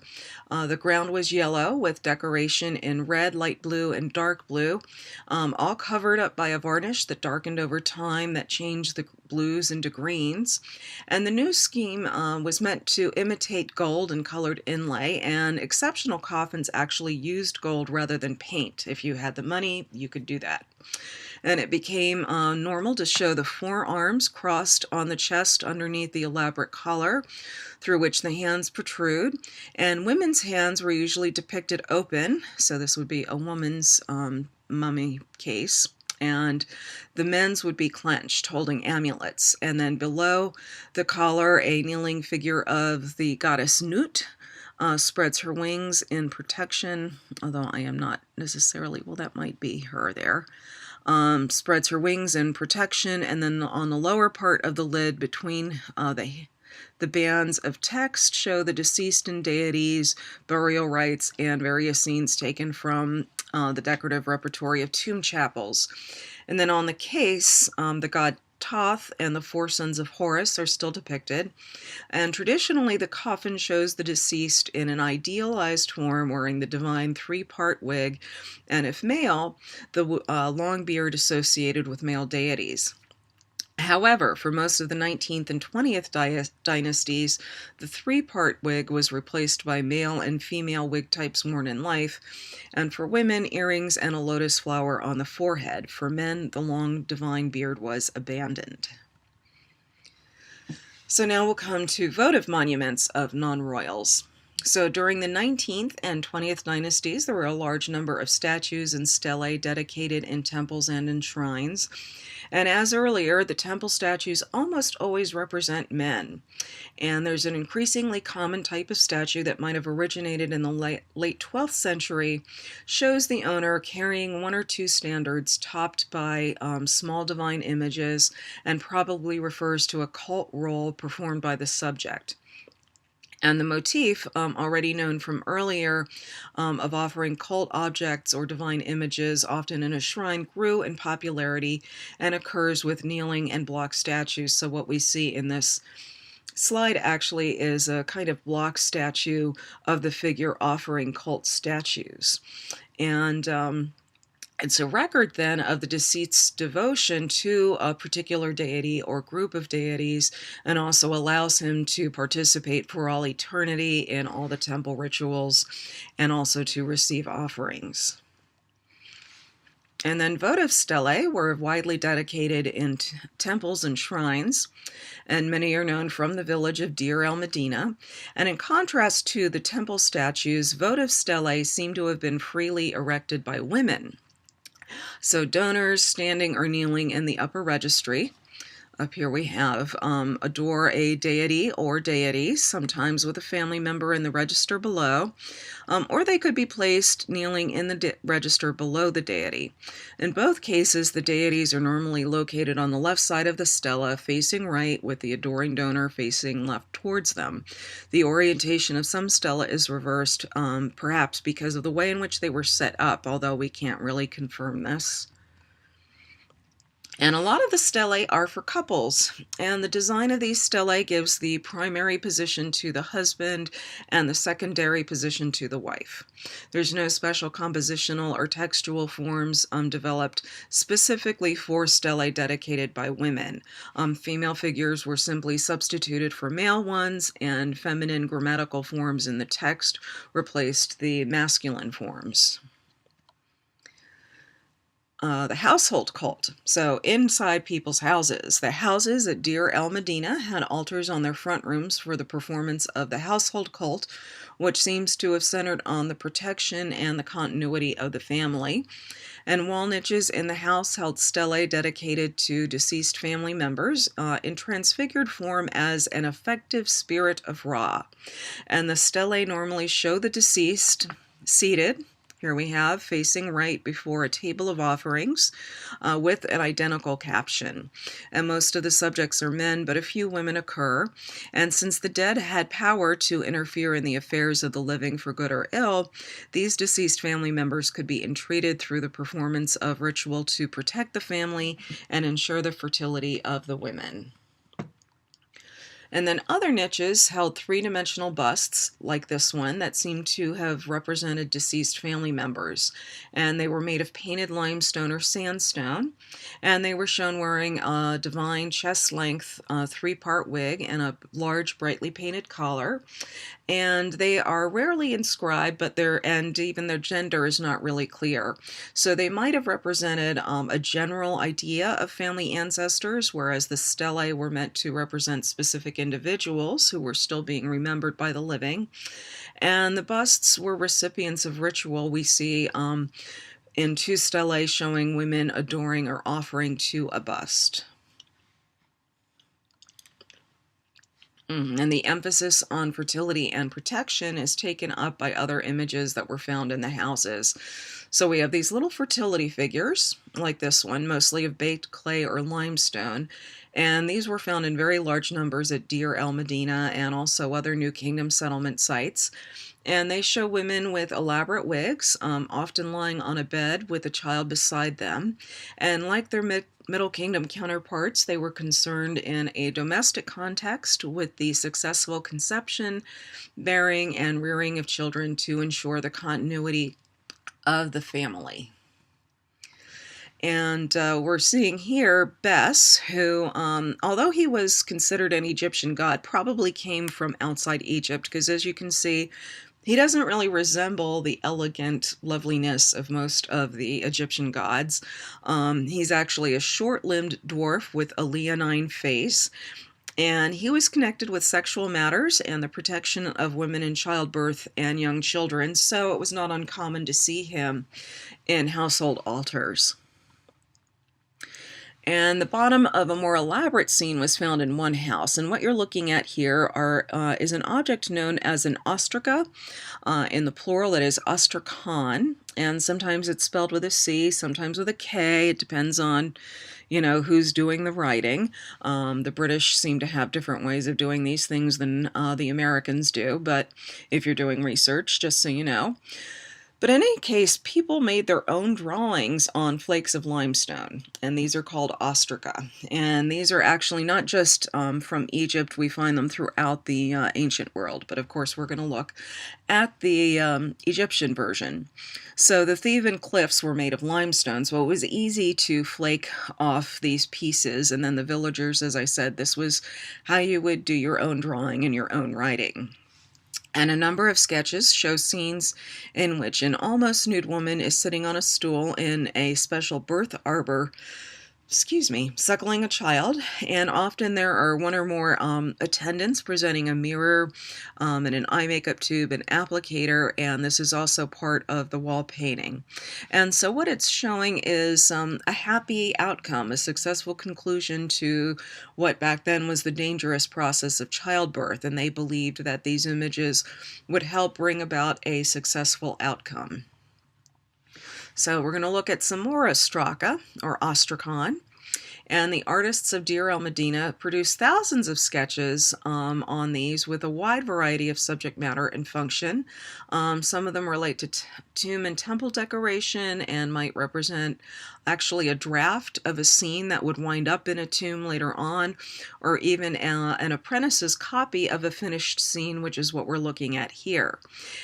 The ground was yellow with decoration in red, light blue, and dark blue, all covered up by a varnish that darkened over time that changed the blues into greens. And the new scheme was meant to imitate gold and colored inlay, and exceptional coffins actually used gold rather than paint. If you had the money, you could do that. And it became normal to show the forearms crossed on the chest underneath the elaborate collar, through which the hands protrude. And women's hands were usually depicted open, so this would be a woman's mummy case. And the men's would be clenched, holding amulets. And then below the collar, a kneeling figure of the goddess Nut spreads her wings in protection, although I am not necessarily, well, that might be her there. Spreads her wings in protection, and then on the lower part of the lid between the bands of text show the deceased and deities, burial rites, and various scenes taken from the decorative repertory of tomb chapels. And then on the case, the god Thoth and the four sons of Horus are still depicted. And traditionally, the coffin shows the deceased in an idealized form wearing the divine three-part wig, and if male, the long beard associated with male deities. However, for most of the 19th and 20th dynasties, the three-part wig was replaced by male and female wig types worn in life, and for women, earrings and a lotus flower on the forehead. For men, the long divine beard was abandoned. So now we'll come to votive monuments of non-royals. So during the 19th and 20th dynasties, there were a large number of statues and stelae dedicated in temples and in shrines. And as earlier, the temple statues almost always represent men. And there's an increasingly common type of statue that might have originated in the late 12th century, shows the owner carrying one or two standards topped by small divine images, and probably refers to a cult role performed by the subject. And the motif, already known from earlier, of offering cult objects or divine images, often in a shrine, grew in popularity and occurs with kneeling and block statues. So what we see in this slide actually is a kind of block statue of the figure offering cult statues. And it's a record then of the deceased's devotion to a particular deity or group of deities, and also allows him to participate for all eternity in all the temple rituals and also to receive offerings. And then votive stelae were widely dedicated in temples and shrines, and many are known from the village of Deir el-Medina. And in contrast to the temple statues, votive stelae seem to have been freely erected by women. So donors standing or kneeling in the upper registry. Up here we have adore a deity or deities, sometimes with a family member in the register below, or they could be placed kneeling in the register below the deity. In both cases, the deities are normally located on the left side of the stela, facing right, with the adoring donor facing left towards them. The orientation of some stela is reversed, perhaps because of the way in which they were set up, although we can't really confirm this. And a lot of the stelae are for couples, and the design of these stelae gives the primary position to the husband and the secondary position to the wife. There's no special compositional or textual forms developed specifically for stelae dedicated by women. Female figures were simply substituted for male ones, and feminine grammatical forms in the text replaced the masculine forms. The household cult. So inside people's houses. The houses at Deir el Medina had altars on their front rooms for the performance of the household cult, which seems to have centered on the protection and the continuity of the family. And wall niches in the house held stelae dedicated to deceased family members in transfigured form as an effective spirit of Ra. And the stelae normally show the deceased seated. Here we have facing right before a table of offerings with an identical caption. And most of the subjects are men, but a few women occur. And since the dead had power to interfere in the affairs of the living for good or ill, these deceased family members could be entreated through the performance of ritual to protect the family and ensure the fertility of the women. And then other niches held three-dimensional busts, like this one, that seemed to have represented deceased family members. And they were made of painted limestone or sandstone. And they were shown wearing a divine chest-length three-part wig and a large, brightly painted collar. And they are rarely inscribed, but even their gender is not really clear. So they might have represented a general idea of family ancestors, whereas the stelae were meant to represent specific individuals who were still being remembered by the living. And the busts were recipients of ritual. We see in two stelae showing women adoring or offering to a bust. And the emphasis on fertility and protection is taken up by other images that were found in the houses. So we have these little fertility figures, like this one, mostly of baked clay or limestone. And these were found in very large numbers at Deir el Medina and also other New Kingdom settlement sites. And they show women with elaborate wigs, often lying on a bed with a child beside them. And like their Middle Kingdom counterparts, they were concerned in a domestic context with the successful conception, bearing, and rearing of children to ensure the continuity of the family. And we're seeing here Bes, who, although he was considered an Egyptian god, probably came from outside Egypt, because as you can see, he doesn't really resemble the elegant loveliness of most of the Egyptian gods. He's actually a short-limbed dwarf with a leonine face, and he was connected with sexual matters and the protection of women in childbirth and young children, so it was not uncommon to see him in household altars. And the bottom of a more elaborate scene was found in one house. And what you're looking at here is an object known as an ostraca. In the plural, it is ostracon. And sometimes it's spelled with a C, sometimes with a K. It depends on, who's doing the writing. The British seem to have different ways of doing these things than the Americans do. But if you're doing research, just so you know. But in any case, people made their own drawings on flakes of limestone, and these are called ostraca. And these are actually not just from Egypt. We find them throughout the ancient world, but of course we're going to look at the Egyptian version. So the Theban cliffs were made of limestone, so it was easy to flake off these pieces, and then the villagers, as I said, this was how you would do your own drawing and your own writing. And a number of sketches show scenes in which an almost nude woman is sitting on a stool in a special birth arbor, suckling a child. And often there are one or more attendants presenting a mirror and an eye makeup tube, an applicator, and this is also part of the wall painting. And so what it's showing is a happy outcome, a successful conclusion to what back then was the dangerous process of childbirth, and they believed that these images would help bring about a successful outcome. So we're going to look at some more ostraca, or ostracon. And the artists of Deir el Medina produced thousands of sketches on these with a wide variety of subject matter and function. Some of them relate to tomb and temple decoration and might represent actually a draft of a scene that would wind up in a tomb later on, or even an apprentice's copy of a finished scene, which is what we're looking at here.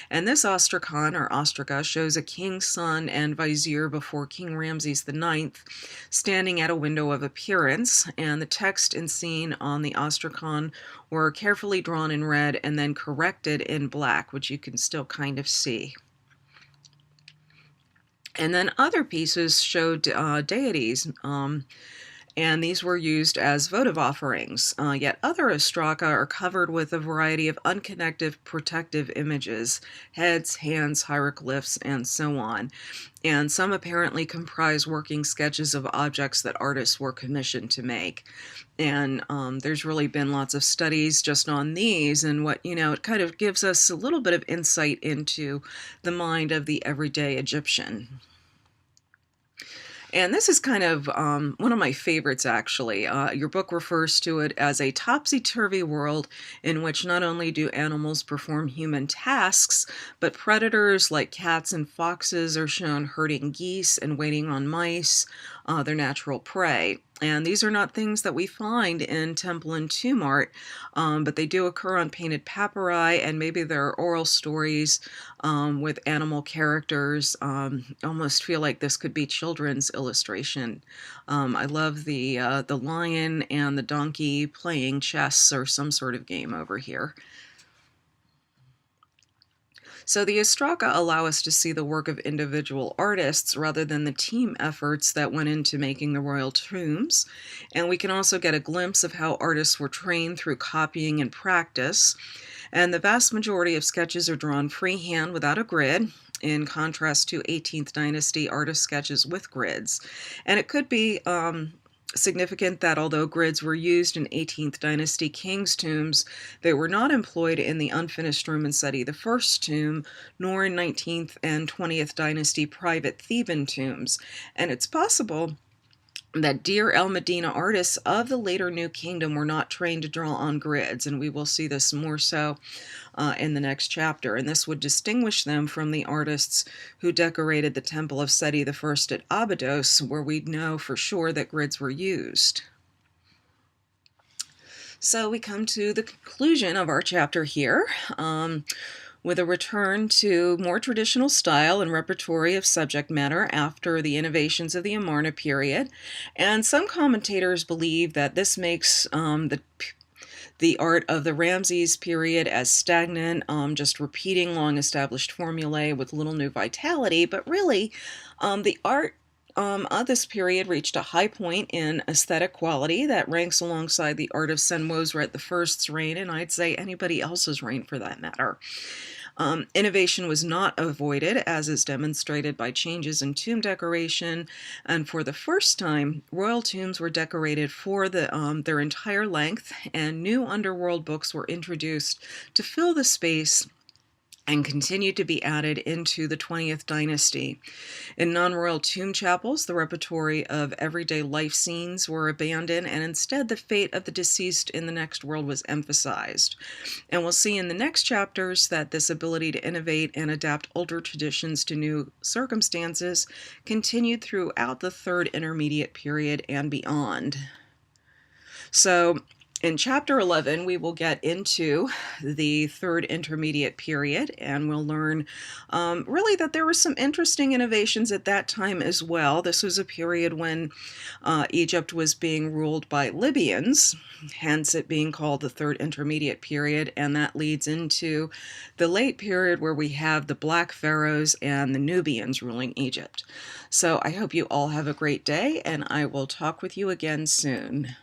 And this ostracon, or ostraca, shows a king's son and vizier before King Ramses IX standing at a window of appearance, and the text and scene on the ostracon were carefully drawn in red and then corrected in black, which you can still kind of see. And then other pieces showed deities, and these were used as votive offerings. Yet other ostraca are covered with a variety of unconnected protective images, heads, hands, hieroglyphs, and so on. And some apparently comprise working sketches of objects that artists were commissioned to make. And there's really been lots of studies just on these, and it kind of gives us a little bit of insight into the mind of the everyday Egyptian. And this is kind of one of my favorites, actually. Your book refers to it as a topsy-turvy world in which not only do animals perform human tasks, but predators like cats and foxes are shown herding geese and waiting on mice, their natural prey. And these are not things that we find in temple and tomb art, but they do occur on painted papyri, and maybe there are oral stories with animal characters. Almost feel like this could be children's illustration. I love the lion and the donkey playing chess or some sort of game over here. So the ostraca allow us to see the work of individual artists rather than the team efforts that went into making the royal tombs. And we can also get a glimpse of how artists were trained through copying and practice. And the vast majority of sketches are drawn freehand without a grid, in contrast to 18th dynasty artist sketches with grids. And it could be significant that although grids were used in 18th dynasty kings' tombs, they were not employed in the unfinished room in Seti I's tomb, nor in 19th and 20th dynasty private Theban tombs. And it's possible that Deir el-Medina artists of the later New Kingdom were not trained to draw on grids, and we will see this more so in the next chapter. And this would distinguish them from the artists who decorated the Temple of Seti I at Abydos, where we know for sure that grids were used. So we come to the conclusion of our chapter here. With a return to more traditional style and repertory of subject matter after the innovations of the Amarna period. And some commentators believe that this makes the art of the Ramses period as stagnant, just repeating long-established formulae with little new vitality. But really, the art of this period reached a high point in aesthetic quality that ranks alongside the art of Senwosret I's reign, and I'd say anybody else's reign for that matter. Innovation was not avoided, as is demonstrated by changes in tomb decoration, and for the first time, royal tombs were decorated for their entire length, and new underworld books were introduced to fill the space and continued to be added into the 20th dynasty. In non-royal tomb chapels, the repertory of everyday life scenes were abandoned, and instead the fate of the deceased in the next world was emphasized. And we'll see in the next chapters that this ability to innovate and adapt older traditions to new circumstances continued throughout the Third Intermediate Period and beyond. So, in Chapter 11, we will get into the Third Intermediate Period, and we'll learn really that there were some interesting innovations at that time as well. This was a period when Egypt was being ruled by Libyans, hence it being called the Third Intermediate Period, and that leads into the late period where we have the Black Pharaohs and the Nubians ruling Egypt. So I hope you all have a great day, and I will talk with you again soon.